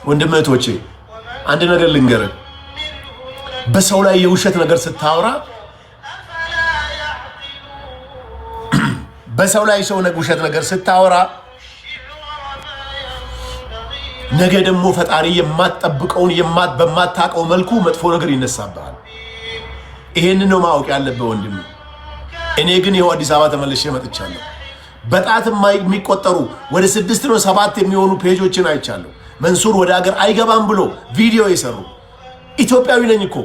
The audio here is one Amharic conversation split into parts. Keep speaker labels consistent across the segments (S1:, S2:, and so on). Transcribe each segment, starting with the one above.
S1: ወንድምቶቼ አንድ ነገር ልንገርህ በሰው ላይ የውሸት ነገር ስታወራ በሰው ላይ ውሸት ነገር ስታወራ ነገ ደግሞ ፈጣሪ የማትጠብቀውን በማታውቀው መልኩ መጥፎ ነገር ይነሳብሃል ይሄንን ነው ማወቅ ያለብህ ወንድም እኔ ግን ይሄው አዲስ አበባ ተመልሼ መጥቻለሁ በጣት የሚቆጠሩ ወደ 6 ነው 7 የሚሆኑ ፔጆችን አይቻለሁ መንሱር ወደ ሀገር አይገባም ብሎ ቪዲዮ ይሰሩ ኢትዮጵያዊ ነኝ እኮ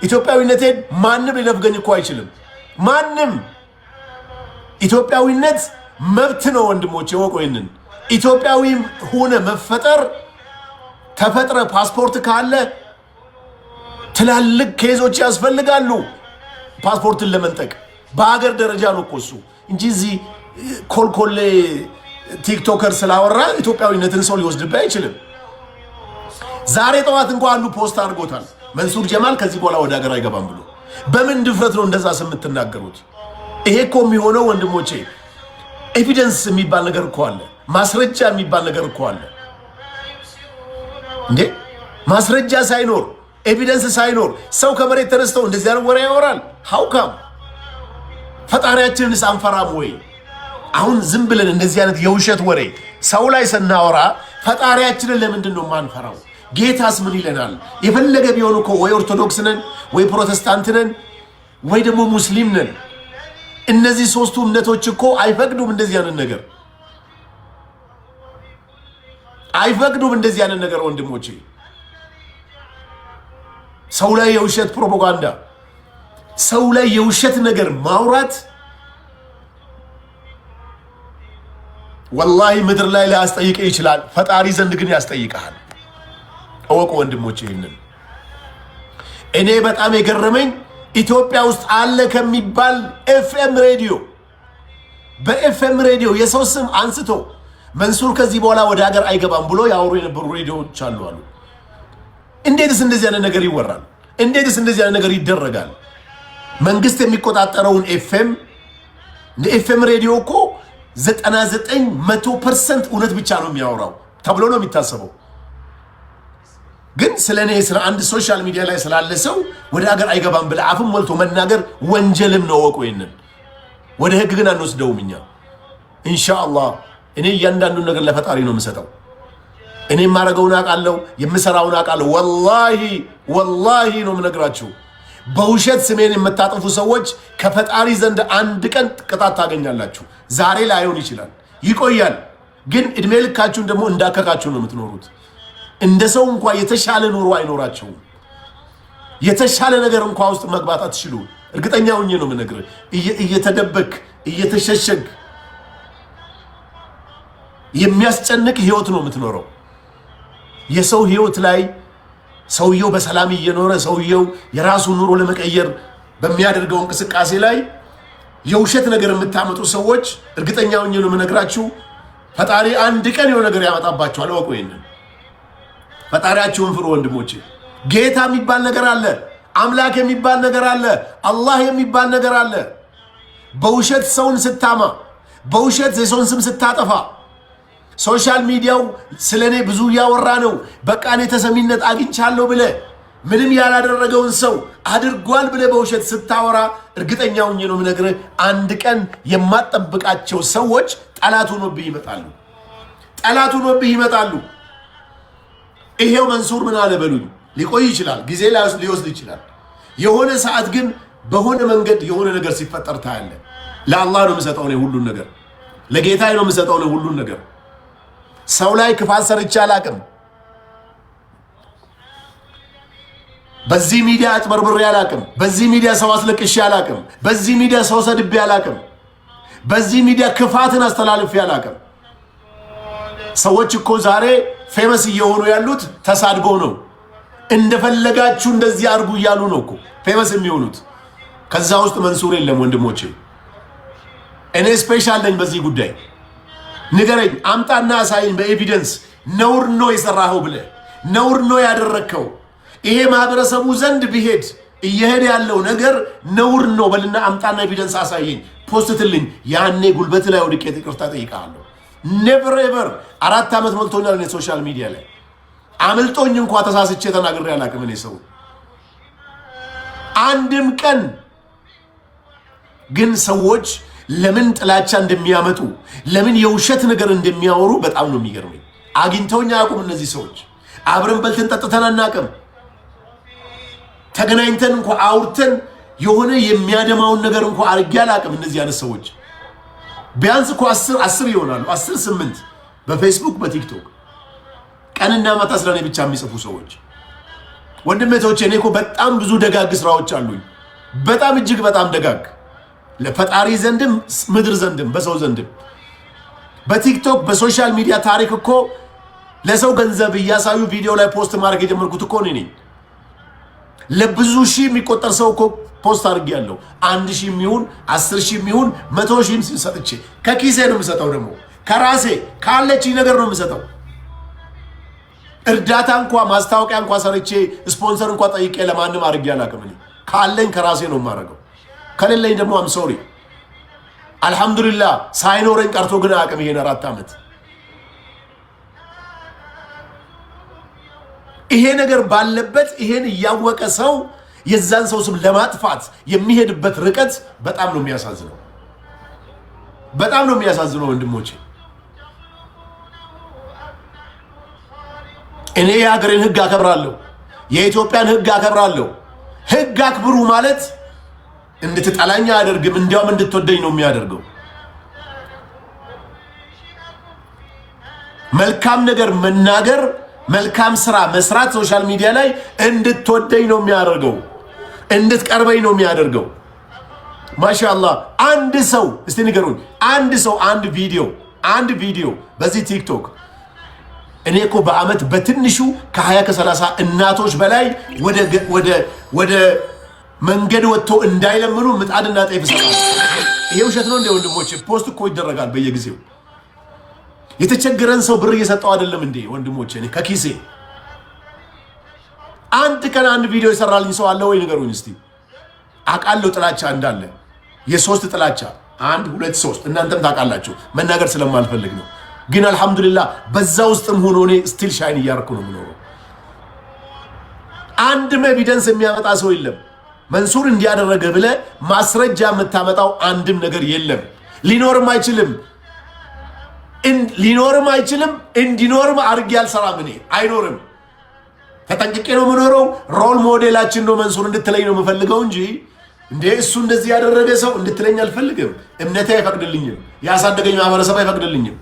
S1: ኢትዮጵያዊነቴን ማንም ሊነፍገኝ እኮ አይችልም ማንም ኢትዮጵያዊነት መብት ነው ወንድሞቼ ወቆይንን ኢትዮጵያዊ ሆነ መፈጠር ተፈጥረ ፓስፖርት ካለ ትላልቅ ኬዞች ያስፈልጋሉ ፓስፖርትን ለመንጠቅ በአገር ደረጃ ነው እኮ እንጂ እዚህ ኮልኮሌ ቲክቶከር ስላወራ ኢትዮጵያዊነትን ሰው ሊወስድብህ አይችልም ዛሬ ጠዋት እንኳን አንዱ ፖስት አድርጎታል መንሱር ጀማል ከዚህ በኋላ ወደ ሀገር አይገባም ብሎ በምን ድፍረት ነው እንደዛ የምትናገሩት ይሄ እኮ የሚሆነው ወንድሞቼ ኤቪደንስ የሚባል ነገር እኮ አለ ማስረጃ የሚባል ነገር እኮ አለ እንዴ ማስረጃ ሳይኖር ኤቪደንስ ሳይኖር ሰው ከመሬት ተነስተው እንደዚህ አይነት ወሬ ያወራል ሃውካም ፈጣሪያችንን አንፈራም ወይ አሁን ዝም ብለን እንደዚህ አይነት የውሸት ወሬ ሰው ላይ ስናወራ ፈጣሪያችንን ለምንድን ነው ማንፈራው ጌታስ ምን ይለናል የፈለገ ቢሆን እኮ ወይ ኦርቶዶክስ ነን ወይ ፕሮቴስታንት ነን ወይ ደግሞ ሙስሊም ነን እነዚህ ሶስቱ እምነቶች እኮ አይፈቅዱም እንደዚህ አይነት ነገር አይፈቅዱም እንደዚህ አይነት ነገር ወንድሞቼ ሰው ላይ የውሸት ፕሮፓጋንዳ ሰው ላይ የውሸት ነገር ማውራት ወላሂ ምድር ላይ ሊያስጠይቅ ይችላል ፈጣሪ ዘንድ ግን ያስጠይቃል እወቁ ወንድሞቼ ይሄንን እኔ በጣም የገረመኝ ኢትዮጵያ ውስጥ አለ ከሚባል ኤፍኤም ሬዲዮ በኤፍኤም ሬዲዮ የሰው ስም አንስቶ መንሱር ከዚህ በኋላ ወደ ሀገር አይገባም ብሎ ያወሩ የነበሩ ሬዲዮዎች አሉ እንዴትስ እንደዚህ አይነት ነገር ይወራል እንዴትስ እንደዚህ አይነት ነገር ይደረጋል መንግስት የሚቆጣጠረውን ኤፍኤም ሬዲዮ እኮ 99% እውነት ብቻ ነው የሚያወራው ተብሎ ነው የሚታሰበው ግን ስለኔ ስለ አንድ ሶሻል ሚዲያ ላይ ስላለ ሰው ወደ ሀገር አይገባም ብለ አፍም ሞልቶ መናገር ወንጀልም ነው ወቆይነን ወደ ህግ ግን አንወስደውም እኛ ኢንሻአላህ እኔ እያንዳንዱን ነገር ለፈጣሪ ነው የምሰጠው እኔ ማረገውን አቃለው የምሰራውን አቃለው ወላሂ ነው የምነግራችሁ በውሸት ስሜን የምታጠፉ ሰዎች ከፈጣሪ ዘንድ አንድ ቀን ቅጣት ታገኛላችሁ ዛሬ ላይሆን ይችላል ይቆያል ግን እድሜ ልካችሁን ደግሞ እንዳከካችሁ ነው የምትኖሩት እንደ ሰው እንኳን የተሻለ ኑሮ አይኖራቸውም የተሻለ ነገር እንኳን ውስጥ መግባት አትችሉ እርግጠኛ ሆኜ ነው የምነግርህ እየተደበክ እየተሸሸግ የሚያስጨንቅ ህይወት ነው የምትኖረው የሰው ህይወት ላይ ሰውየው በሰላም እየኖረ ሰውየው የራሱ ኑሮ ለመቀየር በሚያደርገው እንቅስቃሴ ላይ የውሸት ነገር የምታመጡ ሰዎች እርግጠኛ ሆኜ ነው የምነግራችሁ ፈጣሪ አንድ ቀን የሆነ ነገር ያመጣባችኋል ወቁ ይሄንን ፈጣሪያችሁን ፍሩ ወንድሞቼ ጌታ የሚባል ነገር አለ አምላክ የሚባል ነገር አለ አላህ የሚባል ነገር አለ በውሸት ሰውን ስታማ በውሸት የሰውን ስም ስታጠፋ ሶሻል ሚዲያው ስለኔ ብዙ ያወራ ነው በቃ እኔ ተሰሚነት አግኝቻለሁ ብለ ምንም ያላደረገውን ሰው አድርጓል ብለ በውሸት ስታወራ እርግጠኛው ነው የምነግርህ አንድ ቀን የማትጠብቃቸው ሰዎች ጠላቱ ነው ይመጣሉ ይሄው መንሱር ምን አለ በሉኝ ሊቆይ ይችላል ጊዜ ሊወስድ ይችላል የሆነ ሰዓት ግን በሆነ መንገድ የሆነ ነገር ሲፈጠር ታያለ ለአላህ ነው የምሰጠው ነው ሁሉን ነገር ለጌታዬ ነው የምሰጠው ነው ሁሉን ነገር ሰው ላይ ክፋት ሰርቼ አላቅም በዚህ ሚዲያ አጭበርብሬ አላቅም በዚህ ሚዲያ ሰው አስለቅሼ አላቅም በዚህ ሚዲያ ሰው ሰድቤ አላቅም በዚህ ሚዲያ ክፋትን አስተላልፌ አላቅም ሰዎች እኮ ዛሬ ፌመስ እየሆኑ ያሉት ተሳድቦ ነው እንደፈለጋችሁ እንደዚህ አርጉ እያሉ ነው እኮ ፌመስ የሚሆኑት ከዛ ውስጥ መንሱር የለም ወንድሞቼ እኔ ስፔሻል ነኝ በዚህ ጉዳይ ንገረኝ አምጣና አሳይን በኤቪደንስ ነውር ነው የሰራኸው ብለ ነውር ነው ያደረከው ይሄ ማህበረሰቡ ዘንድ ቢሄድ እየሄደ ያለው ነገር ነውር ነው በልና አምጣና ኤቪደንስ አሳይኝ ፖስትልኝ ያኔ ጉልበት ላይ ወድቄ ይቅርታ ጠይቃለሁ ኔቨር ኤቨር 4 ዓመት ሞልቶኛል እኔ ሶሻል ሚዲያ ላይ አምልጦኝ እንኳን ተሳስቼ ተናግሬ አላቅም። እኔ ሰው አንድም ቀን ግን ሰዎች ለምን ጥላቻ እንደሚያመጡ ለምን የውሸት ነገር እንደሚያወሩ በጣም ነው የሚገርመኝ። አግኝተውኝ አያውቁም እነዚህ ሰዎች። አብረን በልተን ጠጥተን አናቅም። ተገናኝተን እንኳን አውርተን የሆነ የሚያደማውን ነገር እንኳን አርጌ አላቅም። እነዚህ አይነት ሰዎች ቢያንስ እኮ 10 ይሆናሉ፣ 8 በፌስቡክ በቲክቶክ ቀንና ማታ ስለኔ ብቻ የሚጽፉ ሰዎች። ወንድሜቶቼ እኔ እኮ በጣም ብዙ ደጋግ ስራዎች አሉኝ። በጣም እጅግ በጣም ደጋግ ለፈጣሪ ዘንድም ምድር ዘንድም በሰው ዘንድም። በቲክቶክ በሶሻል ሚዲያ ታሪክ እኮ ለሰው ገንዘብ እያሳዩ ቪዲዮ ላይ ፖስት ማድረግ የጀመርኩት እኮ እኔ ነኝ። ለብዙ ሺህ የሚቆጠር ሰው እኮ ፖስት አድርጌያለሁ። 1000 የሚሆን 10000 የሚሆን 100,000 ሰጥቼ ከኪሴ ነው የምሰጠው። ደግሞ ከራሴ ካለችኝ ነገር ነው የምሰጠው። እርዳታ እንኳን ማስታወቂያ እንኳን ሰርቼ ስፖንሰር እንኳን ጠይቄ ለማንም አድርጌ አላውቅም። እኔ ካለኝ ከራሴ ነው የማደርገው። ከሌለኝ ደግሞ አም ሶሪ አልহামዱሊላህ ሳይኖረኝ ቀርቶ ግን አቅም ይሄን 4 ዓመት ይሄ ነገር ባለበት ይሄን ያወቀ ሰው የዛን ሰው ስም ለማጥፋት የሚሄድበት ርቀት በጣም ነው የሚያሳዝነው። በጣም ነው የሚያሳዝነው ወንድሞቼ። እኔ የሀገሬን ህግ አከብራለሁ፣ የኢትዮጵያን ህግ አከብራለሁ። ህግ አክብሩ ማለት እንድትጠላኝ አያደርግም፣ እንዲያውም እንድትወደኝ ነው የሚያደርገው። መልካም ነገር መናገር፣ መልካም ስራ መስራት ሶሻል ሚዲያ ላይ እንድትወደኝ ነው የሚያደርገው፣ እንድትቀርበኝ ነው የሚያደርገው። ማሻአላህ አንድ ሰው እስቲ ንገሩኝ፣ አንድ ሰው አንድ ቪዲዮ በዚህ ቲክቶክ እኔ እኮ በአመት በትንሹ ከ20 ከ30 እናቶች በላይ ወደ መንገድ ወጥቶ እንዳይለምኑ ምጣድና ጤፍ ይሰጣል። ይሄ ውሸት ነው እንደ ወንድሞቼ? ፖስት እኮ ይደረጋል በየጊዜው። የተቸገረን ሰው ብር እየሰጠው አይደለም እንዴ ወንድሞቼ? እኔ ከኪሴ አንድ ቀን አንድ ቪዲዮ ይሰራልኝ ሰው አለ ወይ ንገሩኝ እስቲ። አውቃለሁ ጥላቻ እንዳለ፣ የሶስት ጥላቻ 1 2 3 እናንተም ታውቃላችሁ። መናገር ስለማልፈልግ ነው። ግን አልহামዱሊላህ በዛ ውስጥም ሆኖ እኔ ስቲል ሻይን እያደረኩ ነው የምኖረው። አንድም ኤቪደንስ የሚያመጣ ሰው የለም። መንሱር እንዲያደረገ ብለ ማስረጃ የምታመጣው አንድም ነገር የለም። ሊኖርም አይችልም። እንዲኖርም አድርጌ አልሰራም። እኔ አይኖርም። ተጠንቅቄ ነው የምኖረው። ሮል ሞዴላችን ነው መንሱር እንድትለኝ ነው የምፈልገው እንጂ እንዴ እሱ እንደዚህ ያደረገ ሰው እንድትለኝ አልፈልግም። እምነቴ አይፈቅድልኝም። ያሳደገኝ ማህበረሰብ አይፈቅድልኝም።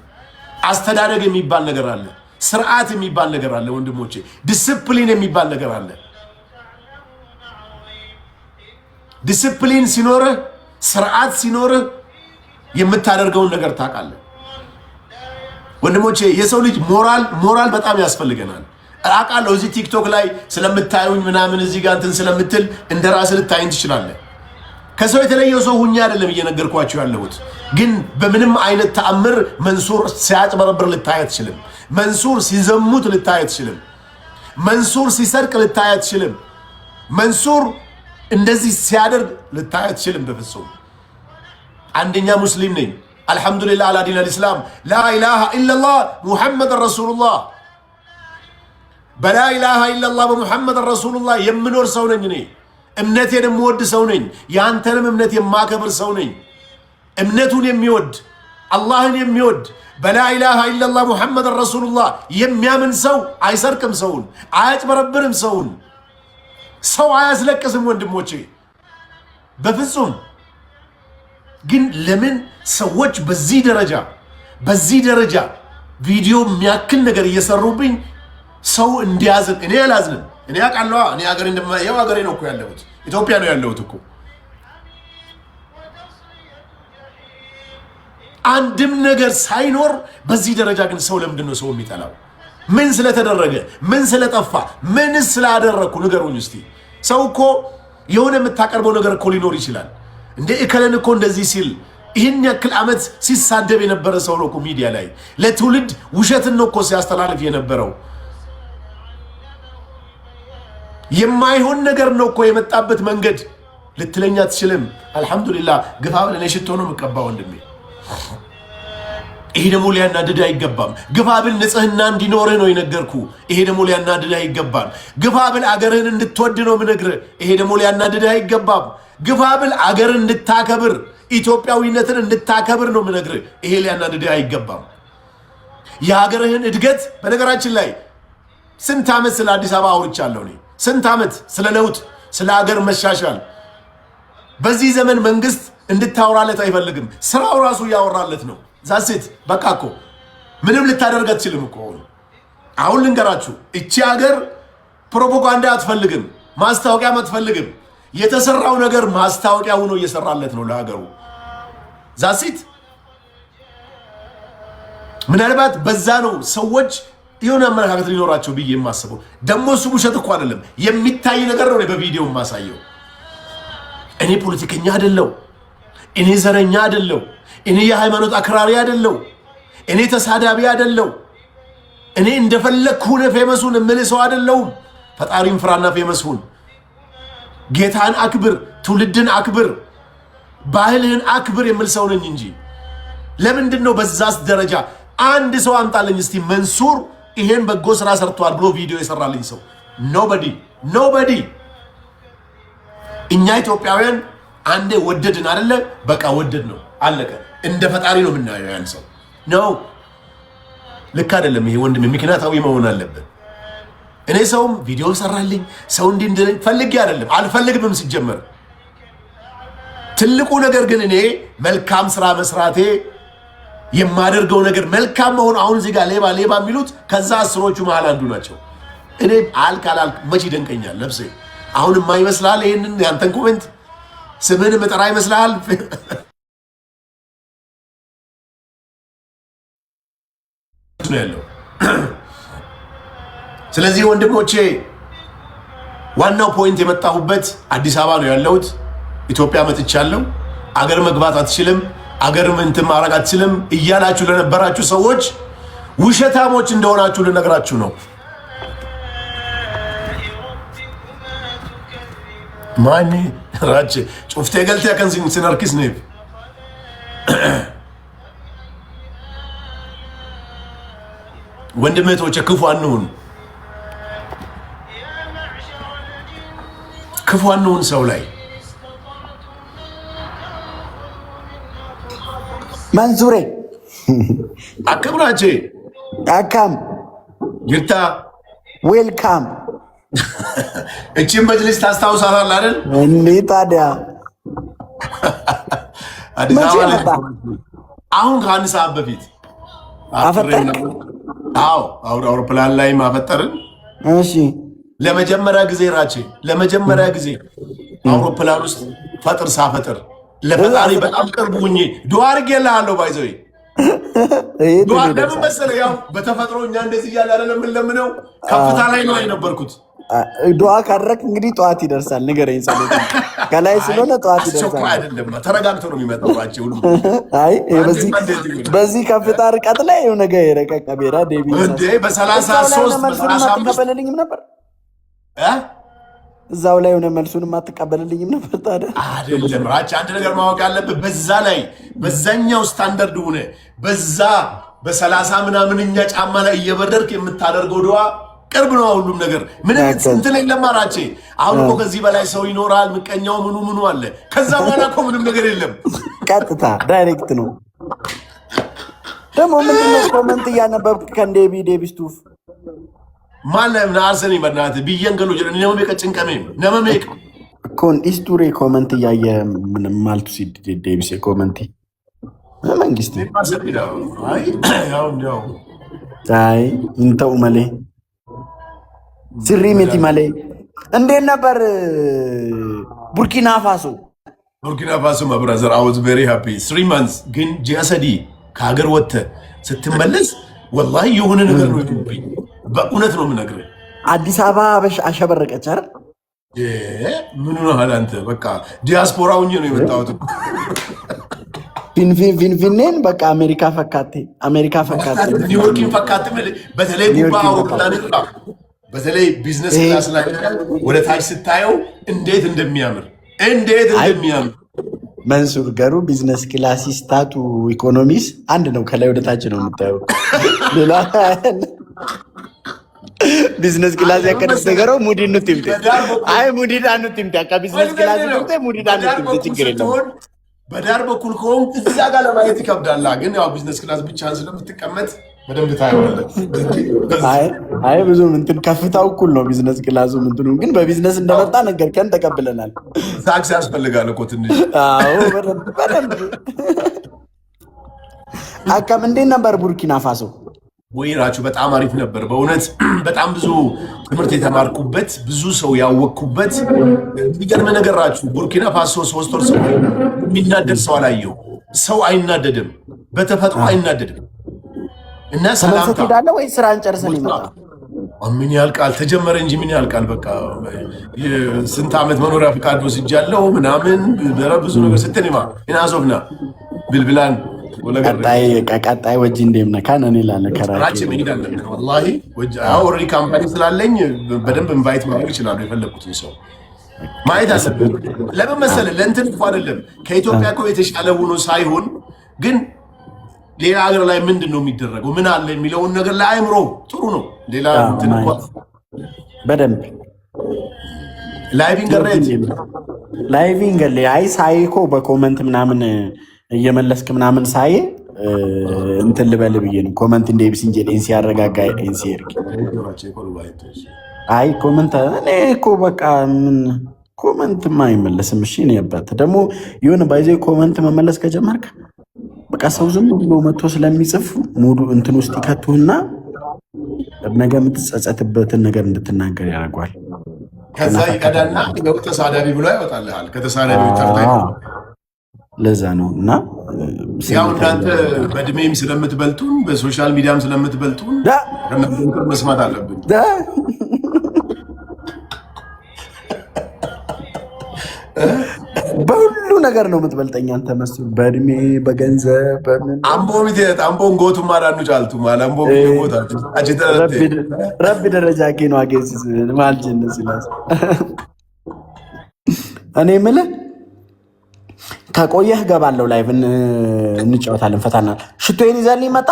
S1: አስተዳደግ የሚባል ነገር አለ። ስርዓት የሚባል ነገር አለ ወንድሞቼ። ዲሲፕሊን የሚባል ነገር አለ። ዲሲፕሊን ሲኖርህ፣ ስርዓት ሲኖርህ የምታደርገውን ነገር ታውቃለህ። ወንድሞቼ የሰው ልጅ ሞራል በጣም ያስፈልገናል። አውቃለሁ እዚህ ቲክቶክ ላይ ስለምታዩኝ ምናምን እዚህ ጋር እንትን ስለምትል እንደራስህ ልታይን ትችላለህ። ከሰው የተለየው ሰው ሁኛ አይደለም እየነገርኳችሁ ያለሁት። ግን በምንም አይነት ተአምር መንሱር ሲያጭበረብር ልታይ አትችልም። መንሱር ሲዘሙት ልታይ አትችልም። መንሱር ሲሰርቅ ልታይ አትችልም። መንሱር እንደዚህ ሲያደርግ ልታይ አትችልም በፍጹም። አንደኛ ሙስሊም ነኝ አልহামዱሊላህ አላ ዲን አልእስላም ላ ኢላሃ ኢላላህ ሙሐመድ ረሱሉላህ በላ ኢላሃ ኢላላህ በሙሐመድ ረሱሉላህ የምኖር ሰው ነኝ። እኔ እምነቴን የምወድ ሰው ነኝ። ያንተንም እምነት የማከብር ሰው ነኝ። እምነቱን የሚወድ አላህን የሚወድ በላ ኢላሃ ኢላላህ ሙሐመድ ረሱሉላህ የሚያምን ሰው አይሰርቅም፣ ሰውን አያጭበረብርም፣ ሰው አያስለቅስም ወንድሞቼ በፍጹም። ግን ለምን ሰዎች በዚህ ደረጃ ቪዲዮ የሚያክል ነገር እየሰሩብኝ ሰው እንዲያዝን? እኔ አላዝንም። እኔ አውቃለሁ። እኔ ሀገሬ እንደማየው ሀገሬ ነው እኮ ያለሁት፣ ኢትዮጵያ ነው ያለሁት እኮ። አንድም ነገር ሳይኖር በዚህ ደረጃ ግን ሰው ለምንድን ነው ሰው የሚጠላው? ምን ስለተደረገ? ምን ስለጠፋ? ምን ስላደረኩ ንገሩኝ እስቲ። ሰው እኮ የሆነ የምታቀርበው ነገር እኮ ሊኖር ይችላል። እንደ እከለን እኮ እንደዚህ ሲል ይህን ያክል ዓመት ሲሳደብ የነበረ ሰው ነው እኮ ሚዲያ ላይ ለትውልድ ውሸትን ነው እኮ ሲያስተላልፍ የነበረው። የማይሆን ነገር ነው እኮ የመጣበት መንገድ ልትለኛ አትችልም። አልহামዱሊላህ ግፋ ብለህ ሽቶ ነው የምቀባው ወንድሜ። ይሄ ደግሞ ሊያናድድ አይገባም። ግፋብል ንጽህና እንዲኖርህ ነው የነገርኩ። ይሄ ደግሞ ሊያናድድ አይገባም። ግፋብል አገርህን እንድትወድ ነው የምነግርህ። ይሄ ደግሞ ሊያናድድ አይገባም። ግፋብል አገርን እንድታከብር ኢትዮጵያዊነትን እንድታከብር ነው የምነግርህ። ይሄ ሊያናድድ አይገባም። የሀገርህን እድገት በነገራችን ላይ ስንት ዓመት ስለ አዲስ አበባ አውርቻለሁ እኔ። ስንት ዓመት ስለ ለውጥ፣ ስለ ሀገር መሻሻል። በዚህ ዘመን መንግስት እንድታወራለት አይፈልግም። ስራው ራሱ እያወራለት ነው። ዛሴት በቃ እኮ ምንም ልታደርግ አትችልም እኮ። አሁን ልንገራችሁ፣ እቺ ሀገር ፕሮፓጋንዳ አትፈልግም፣ ማስታወቂያም አትፈልግም። የተሰራው ነገር ማስታወቂያ ሆኖ እየሰራለት ነው ለሀገሩ። ዛሴት ምናልባት በዛ ነው ሰዎች የሆነ አመለካከት ሊኖራቸው ብዬ የማስበው። ደግሞ እሱ ውሸት እኮ አይደለም፣ የሚታይ ነገር ነው በቪዲዮ የማሳየው። እኔ ፖለቲከኛ አይደለው፣ እኔ ዘረኛ አይደለው፣ እኔ የሃይማኖት አክራሪ አይደለው፣ እኔ ተሳዳቢ አይደለው፣ እኔ እንደፈለግኩ ሆነ ፌመሱን እምልህ ሰው አይደለሁም። ፈጣሪን ፍራና ፌመሱን ጌታን አክብር፣ ትውልድን አክብር፣ ባህልህን አክብር የምል ሰው ነኝ እንጂ ለምንድን ነው በዛስ ደረጃ አንድ ሰው አምጣልኝ እስቲ መንሱር ይሄን በጎ ስራ ሰርቷል ብሎ ቪዲዮ የሰራልኝ ሰው? ኖበዲ። እኛ ኢትዮጵያውያን አንዴ ወደድን አይደለ? በቃ ወደድ ነው አለቀ። እንደ ፈጣሪ ነው የምናየው ያን ሰው ነው። ልክ አይደለም ይሄ ወንድም፣ ምክንያታዊ መሆን አለበት። እኔ ሰውም ቪዲዮ ሰራልኝ ሰው እንዲህ ፈልጌ አይደለም፣ አልፈልግም ሲጀመር። ትልቁ ነገር ግን እኔ መልካም ስራ መስራቴ የማደርገው ነገር መልካም መሆን። አሁን እዚህ ጋር ሌባ የሚሉት ከዛ አስሮቹ መሃል አንዱ ናቸው። እኔ አልክ መች ይደንቀኛል ነፍሴ። አሁን የማይመስልሃል ይሄንን ያንተን ኮሜንት ስምህን መጠራ ይመስልሃል? ነው ያለው። ስለዚህ ወንድሞቼ ዋናው ፖይንት የመጣሁበት አዲስ አበባ ነው ያለሁት። ኢትዮጵያ መጥቻለሁ። አገር መግባት አትችልም፣ አገር ምንትን ማድረግ አትችልም እያላችሁ ለነበራችሁ ሰዎች ውሸታሞች እንደሆናችሁ ልነግራችሁ ነው። ማን ራቼ ጩፍቴ ገልቴ ከንሲን ሲነርኪስ ነው ወንድሜቶቼ፣ ክፉ አንሁን፣ ክፉ አንሁን ሰው ላይ።
S2: መንሱሬ
S1: አከብራቼ
S2: አካም
S1: ይርታ
S2: ዌልካም።
S1: እቺን መጅሊስ ታስታውሳታለህ አይደል?
S2: እንዴ ታዲያ
S1: አዲስ አበባ ላይ አሁን ከአንድ ሰዓት በፊት
S2: አፈጠርክ?
S1: አዎ አውሮፕላን ላይ ማፈጠርን።
S2: እሺ
S1: ለመጀመሪያ ጊዜ ራቼ ለመጀመሪያ ጊዜ አውሮፕላን ውስጥ ፈጥር ሳፈጥር ለፈጣሪ በጣም ቅርብ ሁኜ ዱዓ አድርጌልሃለሁ። ባይዘው ዱዓ ለምን መሰለህ? ያው በተፈጥሮ እኛ እንደዚህ እያለ አይደለም የምንለምነው፣ ከፍታ ላይ ነው የነበርኩት።
S2: ዱዓ ካደረክ እንግዲህ ጠዋት ይደርሳል። ንገረኝ፣ ጸሎት ከላይ ስለሆነ ጠዋት ይደርሳል።
S1: አይደለም ተረጋግቶ ነው የሚመጣው። ባጭሩ
S2: አይ በዚህ ከፍታ ርቀት ላይ የሆነ ነገር የረቀቀ ቤራ ዴቢ
S1: እንዴ በ33
S2: አትቀበልልኝም ነበር? እዛው ላይ የሆነ መልሱን አትቀበልልኝም ነበር? ታዲያ
S1: አይደለም ራቻ፣ አንድ ነገር ማወቅ ያለብህ በዛ ላይ በዛኛው ስታንዳርድ ሆነ በዛ በ30 ምናምንኛ ጫማ ላይ እየበረርክ የምታደርገው ዱዓ ቅርብ ነው ሁሉም ነገር። ምንም እንትን የለም ራቼ። አሁን እኮ ከዚህ በላይ ሰው ይኖራል፣ ምቀኛው ምኑ አለ። ከዛ በኋላ እኮ ምንም ነገር የለም፣
S2: ቀጥታ ዳይሬክት ነው። ደግሞ ምንድነው ኮመንት እያነበብክ ከንዴቢ ዴቢስቱፍ
S1: ማለም ናርሰኒ በእናትህ ቢየን ገሎ ጀነ ነመ ጭንቀሜ ነመሜቅ
S2: ኮን ኢስቱሪ ኮመንት እያየ ምንም ማልቱ ሲድ ዴቢስ ኮመንት መንግስት አይ እንተው መሌ ስሪ ሜቲ መሌ። እንዴት ነበር ቡርኪና ፋሶ?
S1: ቡርኪና ፋሶ ማብራዘር አይ ዋዝ ቬሪ ሃፒ 3 months። ግን ጂያሰዲ ከሀገር ወጥተህ ስትመለስ ወላሂ የሆነ ነገር ነው ይብኝ። በእውነት ነው የምነግርህ።
S2: አዲስ አበባ አሸበረቀች አይደል?
S1: ምን ነው አንተ? በቃ ዲያስፖራ ሆኜ ነው የመጣሁት።
S2: ፊንፊኔን በቃ አሜሪካ ፈካቴ
S1: ኒውዮርክን ፈካቴ። በተለይ ጉባ አውሮፕላን በተለይ ቢዝነስ ክላስ ላይ ወደ ታች ስታየው እንዴት እንደሚያምር
S2: መንሱር ገሩ ቢዝነስ ክላስ ስታቱ ኢኮኖሚስ አንድ ነው። ከላይ ወደ ታች ነው የምታየው። ሌላ ቢዝነስ ክላስ ያከደገረው ሙዲ ነው ትምት አይ ሙዲ ዳኑ ትምት ያካ ቢዝነስ ክላስ ትምት ሙዲ ዳኑ ትምት ችግር የለም።
S1: በዳር በኩል ከሆንክ እዛ ጋር ለማየት ይከብዳል። ግን ያው ቢዝነስ ክላስ ብቻህን ስለምትቀመጥ በደንብ ታየዋለህ።
S2: አይ ብዙ እንትን ከፍታው እኩል ነው ቢዝነስ ክላሱ እንትኑ ግን በቢዝነስ እንደመጣ ነገርከን ተቀብለናል።
S1: ታክሲ ያስፈልጋል እኮ ትንሽ።
S2: አዎ በደንብ አካም እንዴት ነበር ቡርኪና ፋሶ?
S1: ወይራችሁ በጣም አሪፍ ነበር በእውነት በጣም ብዙ ትምህርት የተማርኩበት ብዙ ሰው ያወቅኩበት የሚገርም ነገር ራችሁ። ቡርኪና ፋሶ 3 ወር ሰው የሚናደድ ሰው አላየው። ሰው አይናደድም፣ በተፈጥሮ አይናደድም። እና ሰላምታ
S2: ሄዳለ ወይ ስራን ጨርሰን ይመጣ
S1: ምን ያልቃል ተጀመረ እንጂ ምን ያልቃል። በቃ ስንት ዓመት መኖሪያ ፍቃድ ወስጃለሁ ምናምን ብዙ ነገር ስትንማ እናዞፍና ብልብላን
S2: ቀጣይ ወጂ እንደምነካን እኔ ላለ ከራጭ
S1: መሄዳለን። ወላሂ ኦልሬዲ ካምፓኒ ስላለኝ በደንብ ኢንቫይት ማድረግ ይችላሉ። የፈለኩትን ሰው ማየት አለብን። ለምን መሰለህ ለእንትን እኮ አይደለም ከኢትዮጵያ እኮ የተሻለ ሆኖ ሳይሆን ግን ሌላ ሀገር ላይ ምንድን ነው የሚደረገው ምን አለ የሚለውን ነገር ለአእምሮ ጥሩ ነው። ሌላ እንትን እኮ
S2: በደንብ ላይቪንግ አይ ሳይኮ በኮመንት ምናምን እየመለስክ ምናምን ሳይ እንትን ልበል ብዬ ነው። ኮመንት እንደ ቢስ እንጂ ዴንሲ ያረጋጋ ዴንሲ ይርክ አይ ኮመንት እኔ እኮ በቃ ምን ኮመንት ማይመለስም። እሺ ነው ያባት ደግሞ የሆነ ባይዘ ኮመንት መመለስ ከጀመርክ በቃ ሰው ዝም ብሎ መጥቶ ስለሚጽፍ ሙሉ እንትን ውስጥ ይከቱህና ነገ የምትጸጸትበትን ነገር እንድትናገር ያደርጓል።
S1: ከዛ ይቀዳና ነው ተሳዳቢ ብሎ ያወጣልሃል። ከተሳዳቢው ተርታ
S2: ለዛ ነው እና
S1: ያው እናንተ በእድሜም ስለምትበልጡን በሶሻል ሚዲያም ስለምትበልጡን ከነበር መስማት አለብን።
S2: በሁሉ ነገር ነው የምትበልጠኝ አንተ መስሉ በእድሜ በገንዘብ በምን
S1: አምቦን ጎቱ ማዳኑ ጫልቱ ማላምቦ ጎታቱ
S2: ረቢ ደረጃ ነው አገዝ ማልጅን ሲላስ እኔ የምልህ ከቆየህ ገባለሁ ላይቭ እንጫወታለን። ፈታና ሽቶዬን ይዘህልኝ መጣ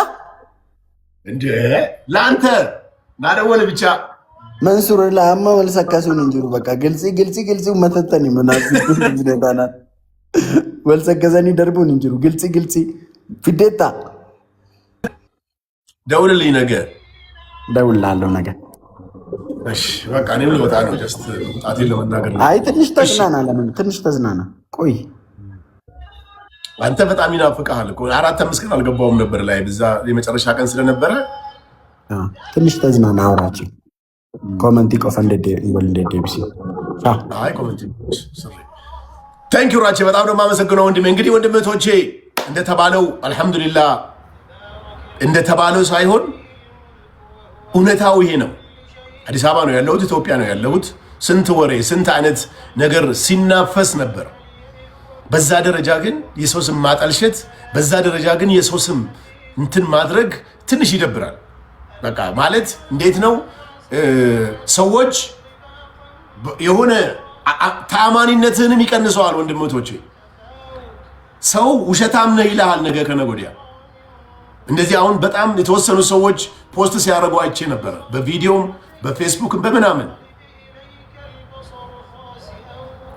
S1: እንዴ ለአንተ ናደወለ ብቻ
S2: መንሱር ለአማ ወልሰከሱን እንጅሩ በቃ ግልጽ መተተኒ ምናምን ዝነታና ወልሰከዘኒ ደርቡን እንጅሩ ግልጽ ፊዴታ
S1: ደውልልኝ ነገ
S2: ደውላለሁ ነገ።
S1: እሺ በቃ እኔም ልወጣ ነው። ጀስት ጣቴን ለመናገር
S2: አይ ትንሽ ተዝናና። ለምን ትንሽ ተዝናና ቆይ።
S1: አንተ በጣም ይናፍቅሃል እኮ 4-5 ቀን አልገባውም ነበር ላይ በዛ የመጨረሻ ቀን ስለነበረ
S2: ትንሽ ተዝናና። አውራችን ኮሜንት ቆፈ እንደ ዴቢሲ
S1: አይ ኮሜንት ታንክ ዩ ራቼ በጣም ነው የማመሰግነው ወንድሜ። እንግዲህ ወንድምቶቼ እንደተባለው አልሐምዱሊላህ እንደተባለው ሳይሆን እውነታው ይሄ ነው። አዲስ አበባ ነው ያለሁት፣ ኢትዮጵያ ነው ያለሁት። ስንት ወሬ ስንት አይነት ነገር ሲናፈስ ነበር። በዛ ደረጃ ግን የሰው ስም ማጠልሸት፣ በዛ ደረጃ ግን የሰው ስም እንትን ማድረግ ትንሽ ይደብራል። በቃ ማለት እንዴት ነው ሰዎች የሆነ ተአማኒነትህንም ይቀንሰዋል። ወንድሞቶቼ ሰው ውሸታም ነህ ይልሃል ነገ ከነገ ወዲያ። እንደዚህ አሁን በጣም የተወሰኑ ሰዎች ፖስት ሲያደርጉ አይቼ ነበረ፣ በቪዲዮም በፌስቡክ በምናምን።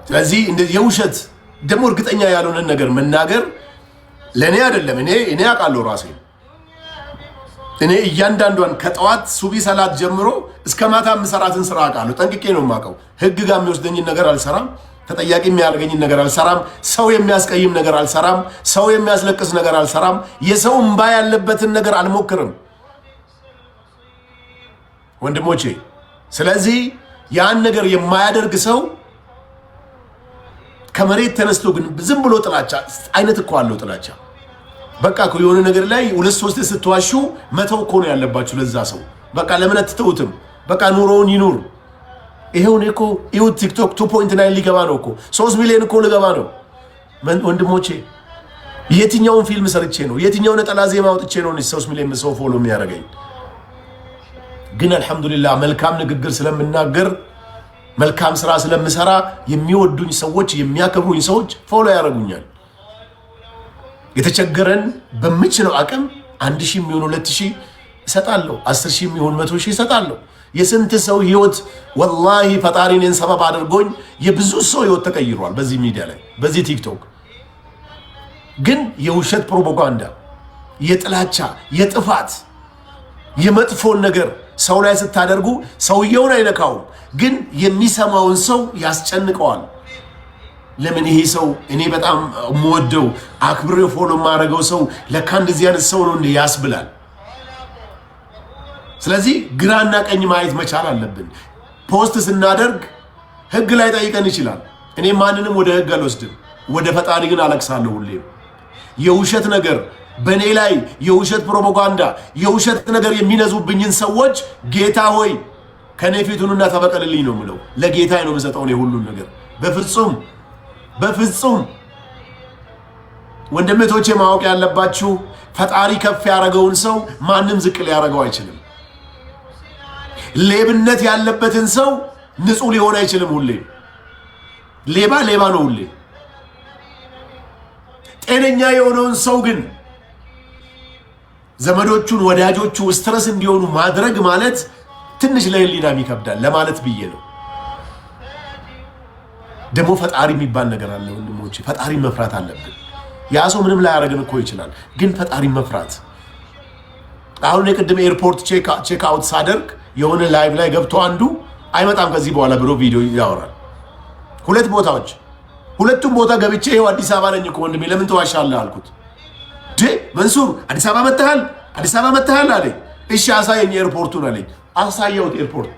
S1: ስለዚህ የውሸት ደግሞ እርግጠኛ ያልሆነን ነገር መናገር ለእኔ አይደለም። እኔ አውቃለሁ ራሴ። እኔ እያንዳንዷን ከጠዋት ሱቢ ሰላት ጀምሮ እስከ ማታ የምሰራትን ስራ አውቃለሁ፣ ጠንቅቄ ነው የማውቀው። ህግ ጋር የሚወስደኝን ነገር አልሰራም፣ ተጠያቂ የሚያደርገኝን ነገር አልሰራም፣ ሰው የሚያስቀይም ነገር አልሰራም፣ ሰው የሚያስለቅስ ነገር አልሰራም፣ የሰው እምባ ያለበትን ነገር አልሞክርም ወንድሞቼ። ስለዚህ ያን ነገር የማያደርግ ሰው ከመሬት ተነስቶ ግን ዝም ብሎ ጥላቻ አይነት እኮ አለው ጥላቻ። በቃ እኮ የሆነ ነገር ላይ 2-3 ስትዋሹ መተው እኮ ነው ያለባችሁ ለዛ ሰው። በቃ ለምን አትተውትም? በቃ ኑሮውን ይኑር። ይሄው እኮ ይሁት ቲክቶክ 2.9 ሊገባ ነው እኮ 3 ሚሊዮን እኮ ሊገባ ነው ወንድሞቼ። የትኛውን ፊልም ሰርቼ ነው የትኛውን ነጠላ ዜማ አውጥቼ ነው 3 ሚሊዮን ሰው ፎሎ የሚያደርገኝ? ግን አልሐምዱሊላህ መልካም ንግግር ስለምናገር መልካም ስራ ስለምሰራ የሚወዱኝ ሰዎች የሚያከብሩኝ ሰዎች ፎሎ ያደርጉኛል። የተቸገረን በምችለው አቅም 1000 የሚሆን 2000 እሰጣለሁ፣ 10000 የሚሆን 100,000 እሰጣለሁ። የስንት ሰው ህይወት ወላሂ ፈጣሪ እኔን ሰበብ አድርጎኝ የብዙ ሰው ህይወት ተቀይሯል። በዚህ ሚዲያ ላይ በዚህ ቲክቶክ ግን የውሸት ፕሮፓጋንዳ፣ የጥላቻ፣ የጥፋት፣ የመጥፎን ነገር ሰው ላይ ስታደርጉ ሰውየውን አይነካውም፣ ግን የሚሰማውን ሰው ያስጨንቀዋል። ለምን ይሄ ሰው እኔ በጣም የምወደው አክብሬ ፎሎ የማደርገው ሰው ለካ እንደዚህ አይነት ሰው ነው እንዴ ያስብላል። ስለዚህ ግራና ቀኝ ማየት መቻል አለብን። ፖስት ስናደርግ ህግ ላይ ጠይቀን ይችላል። እኔ ማንንም ወደ ህግ አልወስድም፣ ወደ ፈጣሪ ግን አለቅሳለሁ ሁሌም። የውሸት ነገር በእኔ ላይ የውሸት ፕሮፓጋንዳ፣ የውሸት ነገር የሚነዙብኝን ሰዎች ጌታ ሆይ ከኔ ፊቱንና ተበቀልልኝ ነው የምለው። ለጌታ ነው የምሰጠው እኔ ሁሉን ነገር። በፍጹም ወንድሞቼ ማወቅ ያለባችሁ ፈጣሪ ከፍ ያደረገውን ሰው ማንም ዝቅ ሊያደርገው አይችልም። ሌብነት ያለበትን ሰው ንጹህ ሊሆን አይችልም። ሁሌ ሌባ ነው ሁሌ። ጤነኛ የሆነውን ሰው ግን ዘመዶቹን ወዳጆቹ ስትረስ እንዲሆኑ ማድረግ ማለት ትንሽ ለህሊናም ይከብዳል ለማለት ብዬ ነው። ደግሞ ፈጣሪ የሚባል ነገር አለ ወንድሞቼ፣ ፈጣሪ መፍራት አለብን። ያ ሰው ምንም ላያደርግን እኮ ይችላል፣ ግን ፈጣሪ መፍራት። አሁን የቅድም ኤርፖርት ቼክ አውት ሳደርግ የሆነ ላይቭ ላይ ገብቶ አንዱ አይመጣም ከዚህ በኋላ ብሎ ቪዲዮ ያወራል። ሁለቱም ቦታ ገብቼ ይኸው አዲስ አበባ ነኝ እኮ ወንድሜ ለምን ተዋሻለህ አልኩት። መንሱር አዲስ አበባ መጥተሃል አለኝ። እሺ አሳየኝ ኤርፖርቱን አለኝ። አሳየሁት። ኤርፖርት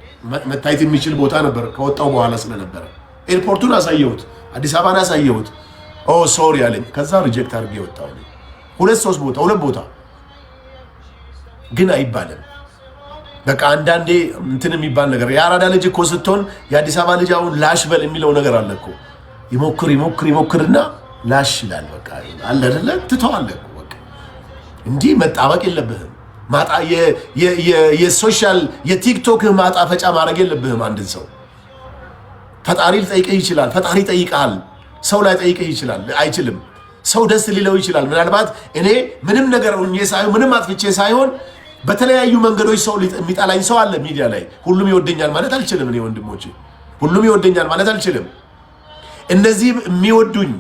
S1: መታየት የሚችል ቦታ ነበር ከወጣው በኋላ ስለነበረ ኤርፖርቱን አሳየሁት፣ አዲስ አበባን አሳየሁት። ኦ ሶሪ አለኝ። ከዛ ሪጀክት አድርጌ ወጣሁ። ሁለት ቦታ ግን አይባልም። በቃ አንዳንዴ እንትን የሚባል ነገር የአራዳ ልጅ እኮ ስትሆን የአዲስ አበባ ልጅ አሁን ላሽ በል የሚለው ነገር አለ እኮ። ይሞክርና ላሽ ይላል። በቃ አለ አይደለ? ትተዋለህ እኮ በቃ። እንዲህ መጣበቅ የለብህም። የሶሻል የቲክቶክ ማጣፈጫ ማድረግ የለብህም አንድን ሰው። ፈጣሪ ሊጠይቅህ ይችላል። ፈጣሪ ይጠይቃል። ሰው ላይ ጠይቅህ ይችላል አይችልም። ሰው ደስ ሊለው ይችላል። ምናልባት እኔ ምንም ነገር ሳይሆን ምንም አጥፍቼ ሳይሆን በተለያዩ መንገዶች ሰው የሚጣላኝ ሰው አለ ሚዲያ ላይ። ሁሉም ይወደኛል ማለት አልችልም። እኔ ወንድሞቼ ሁሉም ይወደኛል ማለት አልችልም። እነዚህ የሚወዱኝ